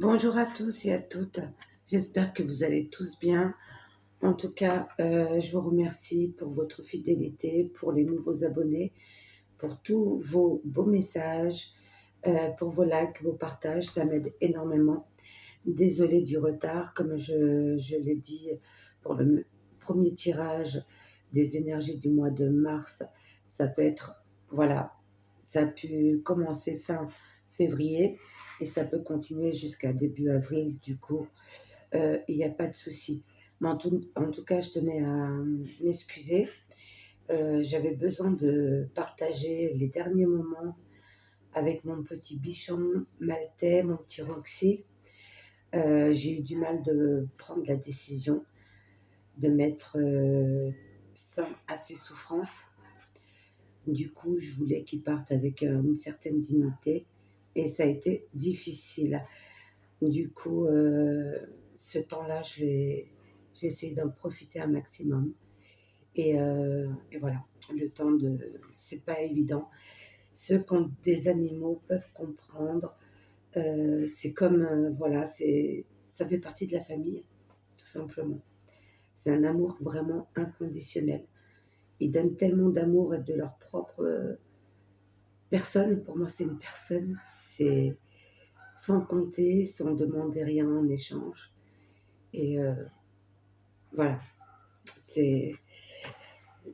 Bonjour à tous et à toutes. J'espère que vous allez tous bien. En tout cas, je vous remercie pour votre fidélité, pour les nouveaux abonnés, pour tous vos beaux messages, pour vos likes, vos partages. Ça m'aide énormément. Désolée du retard, comme je l'ai dit pour le premier tirage des énergies du mois de mars. Ça peut être, voilà, ça a pu commencer fin février et ça peut continuer jusqu'à début avril. Du coup, il n'y a pas de souci. Mais en tout cas, je tenais à m'excuser. J'avais besoin de partager les derniers moments avec mon petit bichon maltais, mon petit Roxy. J'ai eu du mal de prendre la décision de mettre fin à ses souffrances. Du coup, je voulais qu'il parte avec une certaine dignité et ça a été difficile. Du coup, ce temps-là, j'ai essayé d'en profiter un maximum. Et voilà, le temps de... C'est pas évident. Ceux qui ont des animaux peuvent comprendre. C'est comme, voilà, ça fait partie de la famille, tout simplement. C'est un amour vraiment inconditionnel. Ils donnent tellement d'amour et de leur propre personne. Pour moi, c'est une personne. C'est sans compter, sans demander rien en échange. Et voilà. C'est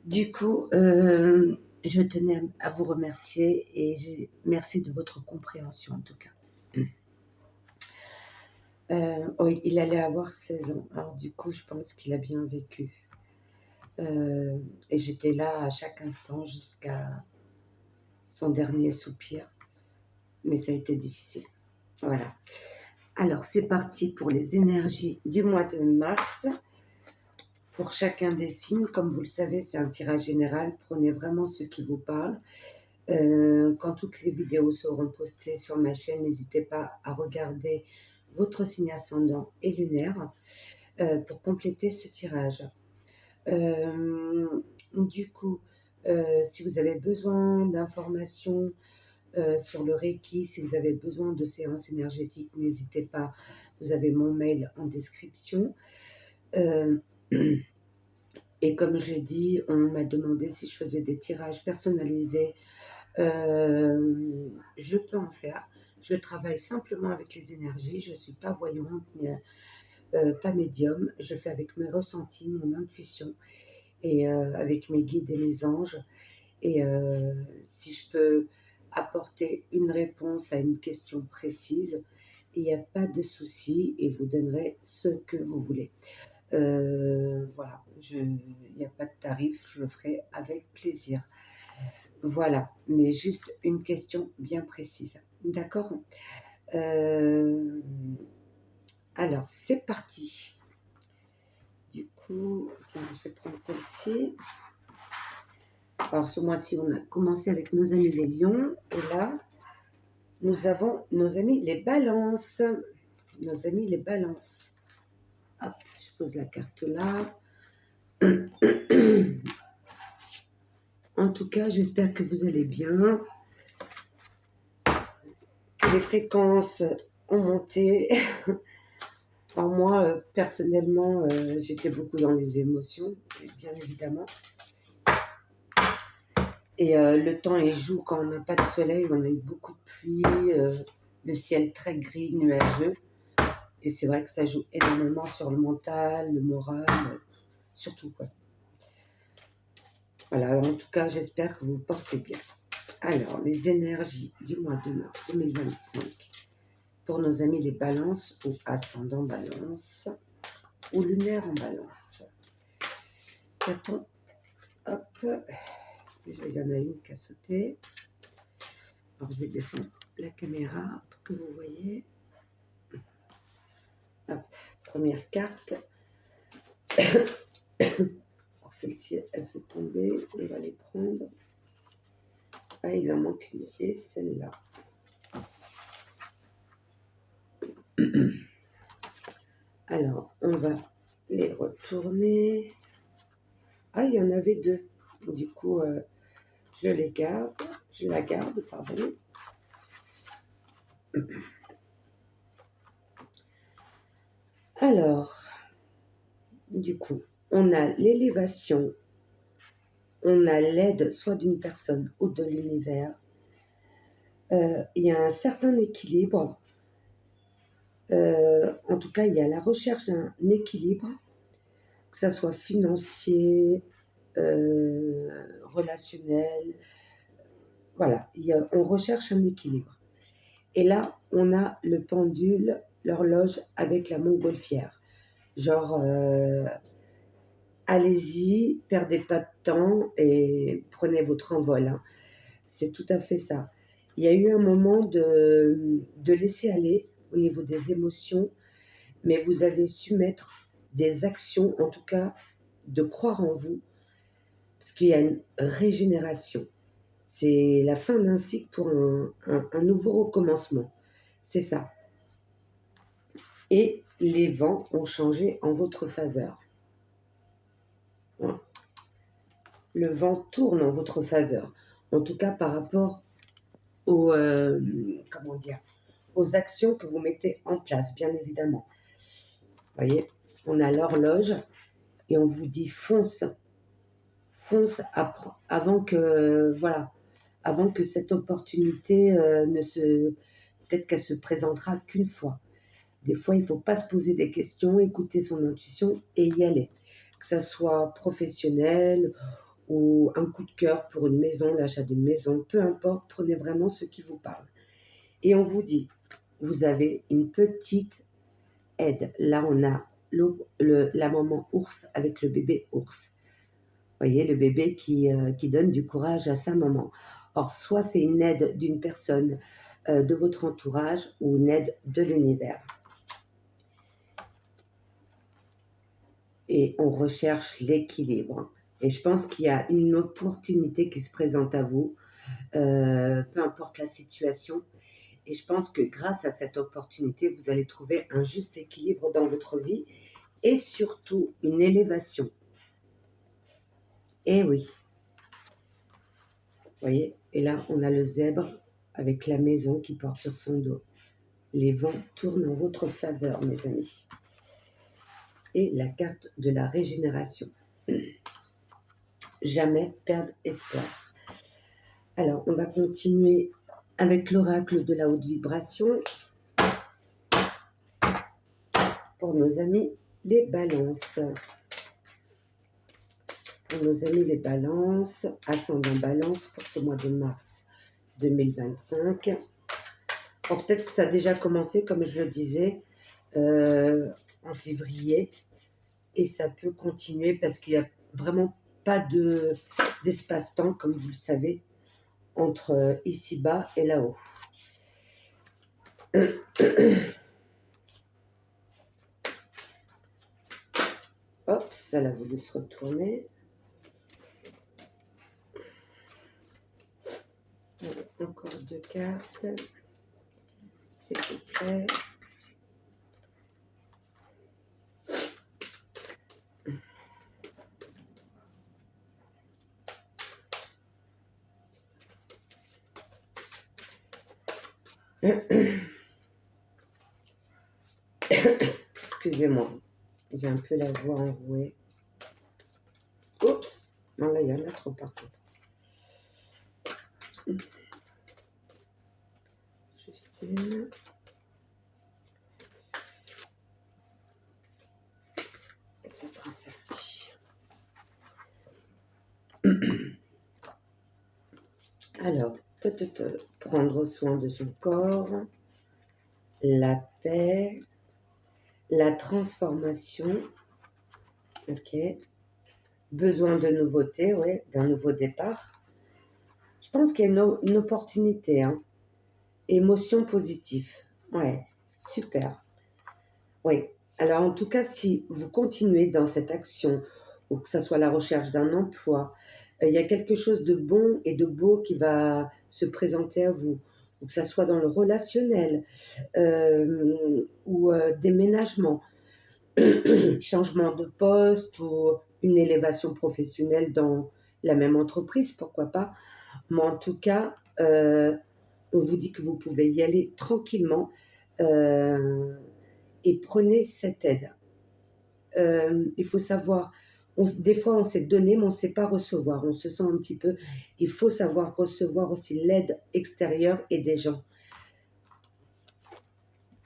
du coup, je tenais à vous remercier et merci de votre compréhension en tout cas. Oui, il allait avoir 16 ans. Alors du coup, je pense qu'il a bien vécu. Et j'étais là à chaque instant jusqu'à son dernier soupir. Mais ça a été difficile. Voilà. Alors, c'est parti pour les énergies du mois de mars. Pour chacun des signes, comme vous le savez, c'est un tirage général. Prenez vraiment ce qui vous parle. Quand toutes les vidéos seront postées sur ma chaîne, n'hésitez pas à regarder votre signe ascendant et lunaire pour compléter ce tirage. Du coup, si vous avez besoin d'informations sur le Reiki, si vous avez besoin de séances énergétiques, n'hésitez pas. Vous avez mon mail en description. Et comme je l'ai dit, on m'a demandé si je faisais des tirages personnalisés. Je peux en faire. Je travaille simplement avec les énergies. Je ne suis pas voyante, ni, pas médium. Je fais avec mes ressentis, mon intuition et avec mes guides et mes anges. Et si je peux apporter une réponse à une question précise, il n'y a pas de souci et vous donnerez ce que vous voulez. Voilà, il n'y a pas de tarif, je le ferai avec plaisir. Voilà, mais juste une question bien précise. D'accord. Euh, alors, c'est parti. Du coup, tiens, je vais prendre celle-ci. Alors, ce mois-ci, on a commencé avec nos amis les lions. Et là, nous avons nos amis les balances. Nos amis les balances. Hop, je pose la carte là. En tout cas, j'espère que vous allez bien, que les fréquences ont monté. Alors moi, personnellement, j'étais beaucoup dans les émotions, bien évidemment. Et le temps, il joue quand on n'a pas de soleil, on a eu beaucoup de pluie, le ciel très gris, nuageux. Et c'est vrai que ça joue énormément sur le mental, le moral, surtout quoi. Voilà, alors en tout cas, j'espère que vous vous portez bien. Alors, les énergies du mois de mars 2025 pour nos amis les balances ou ascendant balance ou lunaire en balance. Attends, hop, déjà il y en a une qui a sauté. Alors je vais descendre la caméra pour que vous voyez. Hop, première carte. Alors celle-ci, elle fait tomber, on va les prendre. Ah, il en manque une, et celle-là. Alors, on va les retourner. Ah, il y en avait deux. Du coup, je les garde. Je la garde, pardon. Alors, du coup, on a l'élévation, on a l'aide soit d'une personne ou de l'univers. Il y a un certain équilibre. En tout cas, il y a la recherche d'un équilibre, que ça soit financier, relationnel. Voilà, on recherche un équilibre. Et là, on a le pendule, l'horloge avec la montgolfière. Genre, allez-y, perdez pas de temps et prenez votre envol, hein. C'est tout à fait ça. Il y a eu un moment de laisser aller au niveau des émotions, mais vous avez su mettre des actions, en tout cas de croire en vous, parce qu'il y a une régénération. C'est la fin d'un cycle pour un nouveau recommencement. C'est ça. Et les vents ont changé en votre faveur. Voilà. Le vent tourne en votre faveur. En tout cas, par rapport aux, comment dire, aux actions que vous mettez en place, bien évidemment. Vous voyez, on a l'horloge et on vous dit fonce, fonce avant que, voilà, avant que cette opportunité peut-être qu'elle se présentera qu'une fois. Des fois, il ne faut pas se poser des questions, écouter son intuition et y aller. Que ça soit professionnel ou un coup de cœur pour une maison, l'achat d'une maison, peu importe, prenez vraiment ce qui vous parle. Et on vous dit, vous avez une petite aide. Là, on a la maman ours avec le bébé ours. Vous voyez, le bébé qui donne du courage à sa maman. Or, soit c'est une aide d'une personne de votre entourage ou une aide de l'univers. Et on recherche l'équilibre. Et je pense qu'il y a une opportunité qui se présente à vous, peu importe la situation. Et je pense que grâce à cette opportunité, vous allez trouver un juste équilibre dans votre vie et surtout une élévation. Et oui, vous voyez, et là, on a le zèbre avec la maison qui porte sur son dos. Les vents tournent en votre faveur, mes amis. Et la carte de la régénération. Jamais perdre espoir. Alors, on va continuer avec l'oracle de la haute vibration pour nos amis les balances. Pour nos amis les balances, ascendant balance pour ce mois de mars 2025. Bon, peut-être que ça a déjà commencé, comme je le disais, en février, et ça peut continuer parce qu'il n'y a vraiment pas d'espace-temps, comme vous le savez, entre ici-bas et là-haut. Hop, ça l'a voulu se retourner. Encore 2 cartes, s'il vous plaît. Excusez-moi, j'ai un peu la voix enrouée. Oups, non là il y en a trop par contre. Juste une. Et ça sera celle-ci. Alors, prendre soin de son corps, la paix, la transformation, ok, besoin de nouveauté, ouais, d'un nouveau départ. Je pense qu'il y a une opportunité, hein. Émotion positive, ouais, super. Oui, alors en tout cas, si vous continuez dans cette action, ou que ce soit la recherche d'un emploi, il y a quelque chose de bon et de beau qui va se présenter à vous, ou que ce soit dans le relationnel, ou déménagement, changement de poste, ou une élévation professionnelle dans la même entreprise, pourquoi pas. Mais en tout cas, on vous dit que vous pouvez y aller tranquillement, et prenez cette aide. Il faut savoir, des fois on sait donner, mais on ne sait pas recevoir. On se sent un petit peu... Il faut savoir recevoir aussi l'aide extérieure et des gens.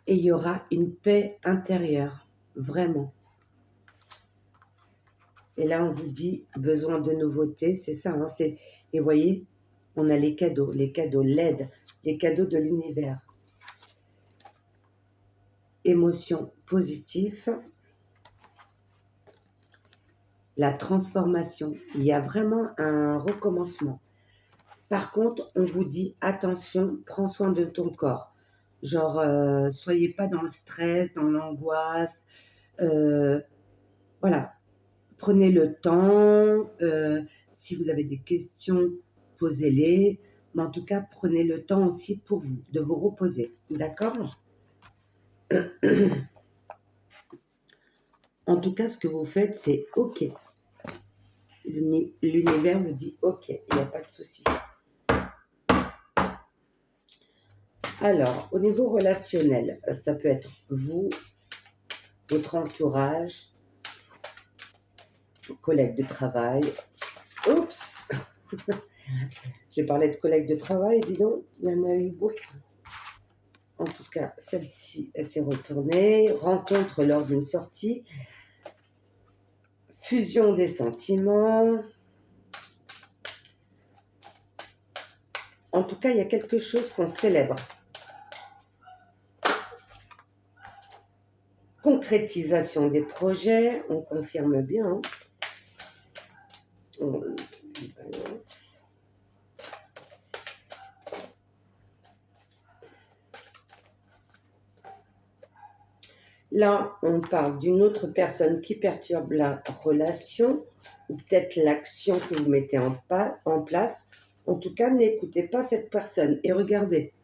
Et il y aura une paix intérieure, vraiment. Et là, on vous dit, besoin de nouveautés, c'est ça. Hein, et vous voyez, on a les cadeaux, l'aide, les cadeaux de l'univers. Émotions positives. La transformation. Il y a vraiment un recommencement. Par contre, on vous dit, attention, prends soin de ton corps. Genre, soyez pas dans le stress, dans l'angoisse. Voilà. Prenez le temps. Si vous avez des questions, posez-les. Mais en tout cas, prenez le temps aussi pour vous, de vous reposer. D'accord? En tout cas, ce que vous faites, c'est OK. L'univers vous dit OK, il n'y a pas de souci. Alors, au niveau relationnel, ça peut être vous, votre entourage, vos collègues de travail. Oups! J'ai parlé de collègues de travail, dis donc, il y en a eu beaucoup. En tout cas, celle-ci, elle s'est retournée. Rencontre lors d'une sortie. Fusion des sentiments. En tout cas, il y a quelque chose qu'on célèbre. Concrétisation des projets, on confirme bien. Hein. On balance. Là, on parle d'une autre personne qui perturbe la relation, ou peut-être l'action que vous mettez en place. En tout cas, n'écoutez pas cette personne. Et regardez,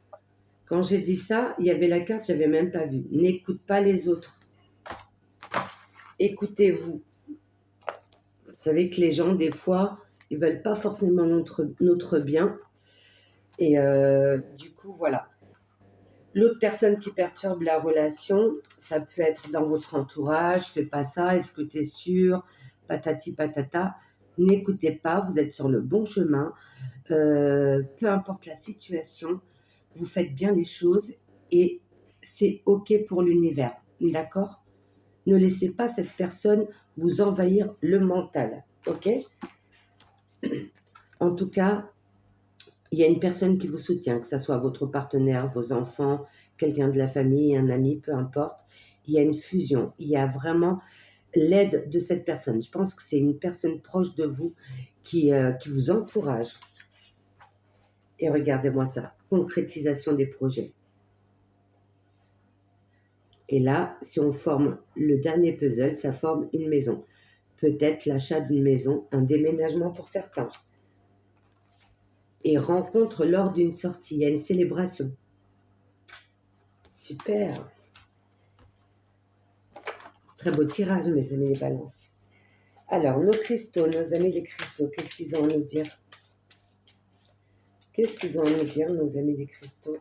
quand j'ai dit ça, il y avait la carte, je n'avais même pas vu. N'écoute pas les autres. Écoutez-vous. Vous savez que les gens, des fois, ils ne veulent pas forcément notre bien. Et du coup, voilà. L'autre personne qui perturbe la relation, ça peut être dans votre entourage, fais pas ça, est-ce que tu es sûr, patati patata. N'écoutez pas, vous êtes sur le bon chemin. Peu importe la situation, vous faites bien les choses et c'est OK pour l'univers. D'accord? Ne laissez pas cette personne vous envahir le mental. OK? En tout cas, il y a une personne qui vous soutient, que ce soit votre partenaire, vos enfants, quelqu'un de la famille, un ami, peu importe. Il y a une fusion. Il y a vraiment l'aide de cette personne. Je pense que c'est une personne proche de vous qui vous encourage. Et regardez-moi ça, concrétisation des projets. Et là, si on forme le dernier puzzle, ça forme une maison. Peut-être l'achat d'une maison, un déménagement pour certains. Et rencontre lors d'une sortie, il y a une célébration. Super. Très beau tirage, mes amis les balances. Alors, nos cristaux, nos amis les cristaux, qu'est-ce qu'ils ont à nous dire? Qu'est-ce qu'ils ont à nous dire, nos amis les cristaux?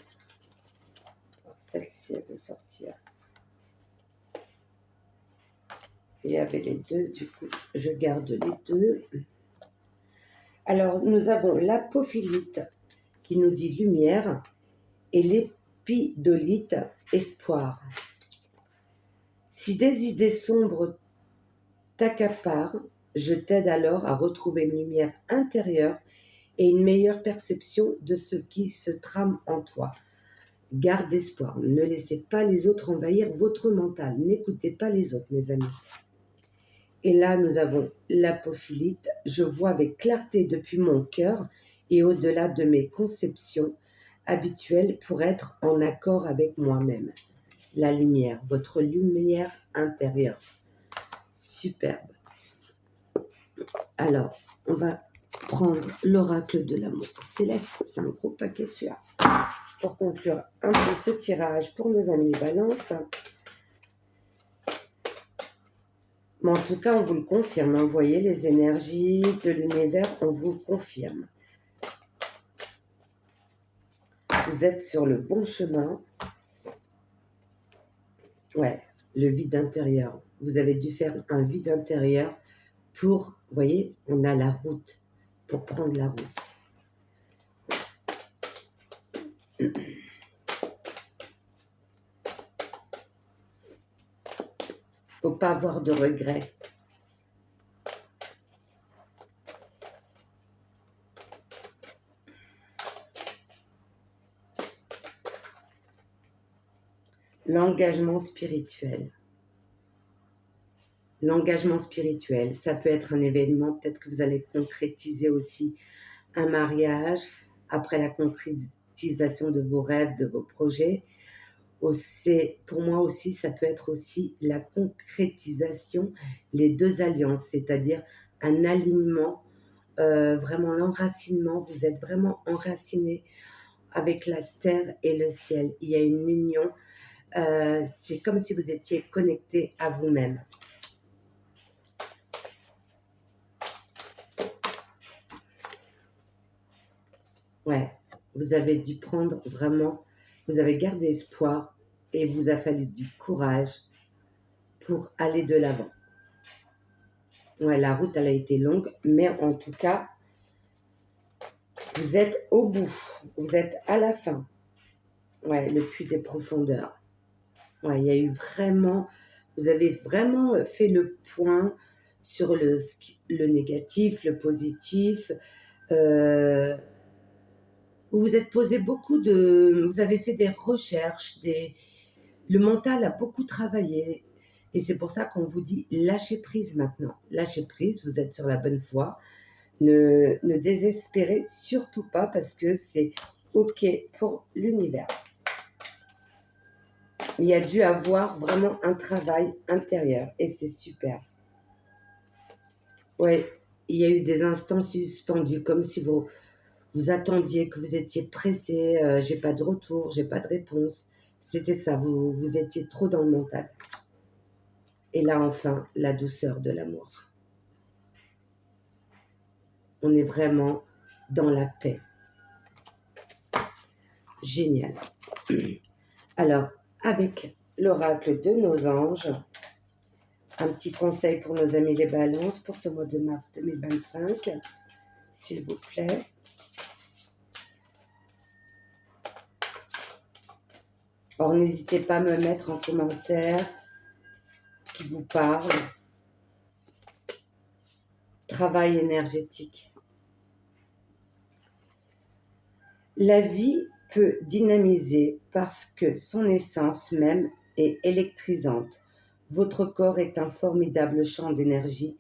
Alors, celle-ci, elle veut sortir. Il y avait les deux, du coup, je garde les deux. Alors, nous avons l'apophilite qui nous dit lumière et l'épidolite, espoir. Si des idées sombres t'accaparent, je t'aide alors à retrouver une lumière intérieure et une meilleure perception de ce qui se trame en toi. Garde espoir, ne laissez pas les autres envahir votre mental, n'écoutez pas les autres, mes amis. Et là, nous avons l'apophilite, je vois avec clarté depuis mon cœur et au-delà de mes conceptions habituelles pour être en accord avec moi-même. La lumière, votre lumière intérieure. Superbe. Alors, on va prendre l'oracle de l'amour céleste. C'est un gros paquet celui-là. Pour conclure un peu ce tirage pour nos amis les balances. Mais en tout cas, on vous le confirme. Vous voyez, les énergies de l'univers, on vous le confirme. Vous êtes sur le bon chemin. Ouais, le vide intérieur. Vous avez dû faire un vide intérieur pour, vous voyez, on a la route, pour prendre la route. Faut pas avoir de regrets. L'engagement spirituel. L'engagement spirituel, ça peut être un événement, peut-être que vous allez concrétiser aussi un mariage, après la concrétisation de vos rêves, de vos projets. Pour moi aussi, ça peut être aussi la concrétisation, les deux alliances, c'est-à-dire un alignement, vraiment l'enracinement. Vous êtes vraiment enraciné avec la terre et le ciel. Il y a une union. C'est comme si vous étiez connecté à vous-même. Ouais, vous avez dû prendre vraiment, vous avez gardé espoir et vous a fallu du courage pour aller de l'avant. Ouais, la route, elle a été longue, mais en tout cas, vous êtes au bout, vous êtes à la fin. Ouais, le puits des profondeurs. Ouais, il y a eu vraiment, vous avez vraiment fait le point sur le négatif, le positif. Vous vous êtes posé vous avez fait des recherches, le mental a beaucoup travaillé. Et c'est pour ça qu'on vous dit lâchez prise maintenant. Lâchez prise, vous êtes sur la bonne voie. Ne désespérez surtout pas parce que c'est OK pour l'univers. Il y a dû avoir vraiment un travail intérieur et c'est super. Ouais, il y a eu des instants suspendus comme si vous attendiez, que vous étiez pressé, j'ai pas de retour, j'ai pas de réponse. C'était ça, vous étiez trop dans le mental. Et là, enfin, la douceur de l'amour. On est vraiment dans la paix. Génial. Alors, avec l'oracle de nos anges, un petit conseil pour nos amis les balances pour ce mois de mars 2025, s'il vous plaît. Or, n'hésitez pas à me mettre en commentaire ce qui vous parle. Travail énergétique. La vie peut dynamiser parce que son essence même est électrisante. Votre corps est un formidable champ d'énergie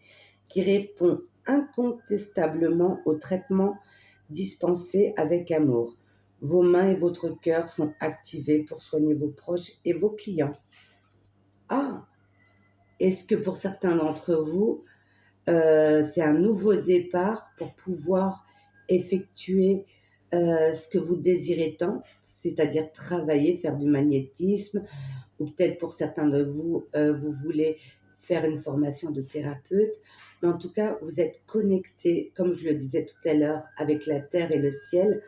qui répond incontestablement au traitement dispensé avec amour. Vos mains et votre cœur sont activés pour soigner vos proches et vos clients. Ah, est-ce que pour certains d'entre vous, c'est un nouveau départ pour pouvoir effectuer ce que vous désirez tant, c'est-à-dire travailler, faire du magnétisme, ou peut-être pour certains de vous, vous voulez faire une formation de thérapeute. Mais en tout cas, vous êtes connecté, comme je le disais tout à l'heure, avec la terre et le ciel.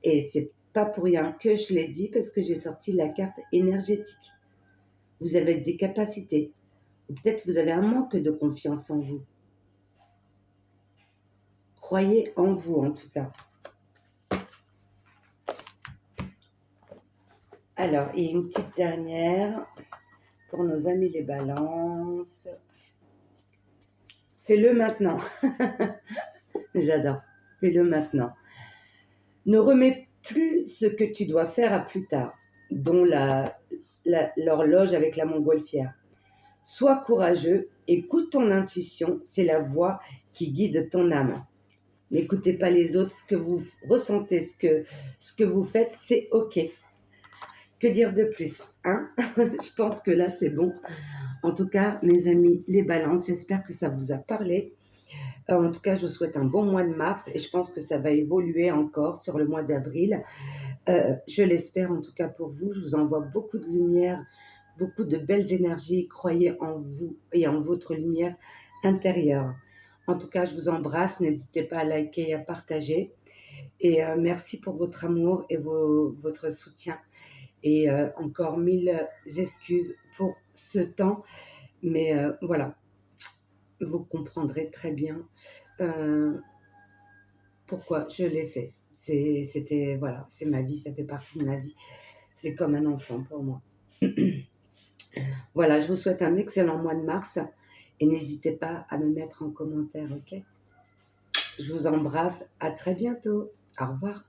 Et c'est pas pour rien que je l'ai dit, parce que j'ai sorti la carte énergétique. Vous avez des capacités. Ou peut-être vous avez un manque de confiance en vous. Croyez en vous, en tout cas. Alors, et une petite dernière pour nos amis les balances. Fais-le maintenant. J'adore. Fais-le maintenant. Ne remets plus ce que tu dois faire à plus tard, dont l'horloge avec la montgolfière. Sois courageux, écoute ton intuition, c'est la voix qui guide ton âme. N'écoutez pas les autres, ce que vous ressentez, ce que vous faites, c'est OK. Que dire de plus, hein? Je pense que là, c'est bon. En tout cas, mes amis, les balances, j'espère que ça vous a parlé. En tout cas, je vous souhaite un bon mois de mars et je pense que ça va évoluer encore sur le mois d'avril. Je l'espère en tout cas pour vous. Je vous envoie beaucoup de lumière, beaucoup de belles énergies. Croyez en vous et en votre lumière intérieure. En tout cas, je vous embrasse. N'hésitez pas à liker et à partager. Et merci pour votre amour et votre soutien. et encore 1000 excuses pour ce temps, mais voilà, vous comprendrez très bien, heu, pourquoi je l'ai fait. C'était voilà, c'est ma vie, ça fait partie de ma vie. C'est comme un enfant pour moi. Voilà, je vous souhaite un excellent mois de mars et n'hésitez pas à me mettre en commentaire, OK? Je vous embrasse, à très bientôt. Au revoir.